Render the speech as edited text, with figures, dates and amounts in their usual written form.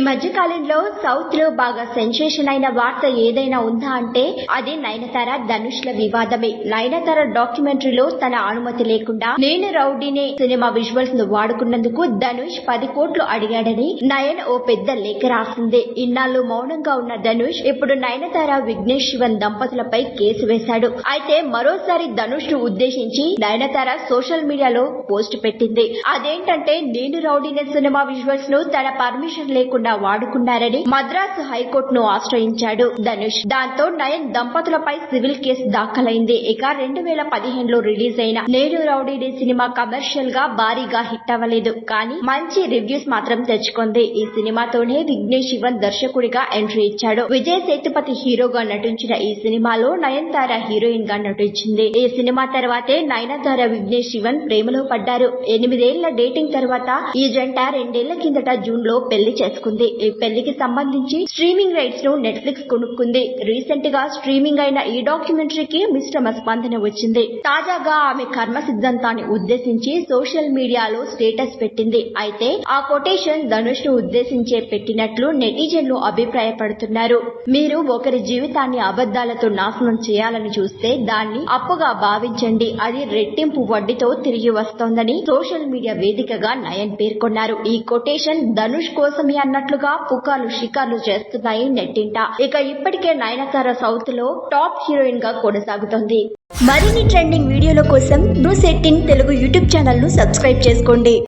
మధ్య కాలంలో సౌత్ లో బాగా సెన్సేషన్ అయిన వార్త ఏదైనా ఉందా అంటే అది నయనతార ధనుష్ల వివాదమే. నయనతార డాక్యుమెంటరీలో తన అనుమతి లేకుండా నేను రౌడీనే సినిమా విజువల్స్ ను వాడుకున్నందుకు ధనుష్ 10 కోట్లు అడిగాడని నయన్ ఓ పెద్ద లేఖ రాసింది. ఇన్నాళ్లు మౌనంగా ఉన్న ధనుష్ ఇప్పుడు నయనతార విఘ్నేష్ శివన్ దంపతులపై కేసు వేశాడు. అయితే మరోసారి ధనుష్ ను ఉద్దేశించి నయనతార సోషల్ మీడియాలో పోస్ట్ పెట్టింది. అదేంటంటే నేను రౌడీనే సినిమా విజువల్స్ ను తన పర్మిషన్ లేకుండా వాడుకున్నారని మద్రాసు హైకోర్టును ఆశ్రయించాడు ధనుష్. దాంతో నయన్ దంపతులపై సివిల్ కేసు దాఖలైంది. ఇక 2015లో రిలీజ్ అయిన నేను రౌడీనే సినిమా కమర్షియల్ గా భారీగా హిట్ అవ్వలేదు, కానీ మంచి రివ్యూస్ మాత్రం తెచ్చుకుంది. ఈ సినిమాతోనే విఘ్నేష్ శివన్ దర్శకుడిగా ఎంట్రీ ఇచ్చాడు. విజయ్ సేతుపతి హీరోగా నటించిన ఈ సినిమాలో నయనతార హీరోయిన్ గా నటించింది. ఈ సినిమా తర్వాతే నయనతార విఘ్నేష్ శివన్ ప్రేమలో పడ్డారు. 8 ఏళ్ల డేటింగ్ తర్వాత ఈ జంట 2 ఏళ్ల కిందట జూన్ లో పెళ్లి చేసుకుంది. ఈ పెళ్లికి సంబంధించి స్ట్రీమింగ్ రైట్స్ ను నెట్ఫ్లిక్స్ కొనుక్కుంది. రీసెంట్ గా స్ట్రీమింగ్ అయిన ఈ డాక్యుమెంటరీకి మిశ్రమ స్పందన వచ్చింది. తాజాగా ఆమె కర్మ సిద్ధాంతాన్ని ఉద్దేశించి సోషల్ మీడియాలో స్టేటస్ పెట్టింది. అయితే ఆ కొటేషన్ ధనుష్ ను ఉద్దేశించే పెట్టినట్లు నెటిజన్లు అభిప్రాయపడుతున్నారు. మీరు ఒకరి జీవితాన్ని అబద్దాలతో నాశనం చేయాలని చూస్తే దాన్ని అప్పుగా భావించండి, అది రెట్టింపు వడ్డీతో తిరిగి వస్తోందని సోషల్ మీడియా వేదికగా నయన్ పేర్కొన్నారు. ఈ కొటేషన్ ధనుష్ కోసమే అన్నట్లుగా పుకార్లు షికార్లు చేస్తున్నాయి నెట్టింట. ఇక ఇప్పటికే నయనతార సౌత్ లో టాప్ హీరోయిన్ గా కొనసాగుతోంది. మరిన్ని ట్రెండింగ్ వీడియోల కోసం న్యూస్ 18 తెలుగు యూట్యూబ్ ఛానల్ ను సబ్స్క్రైబ్ చేసుకోండి.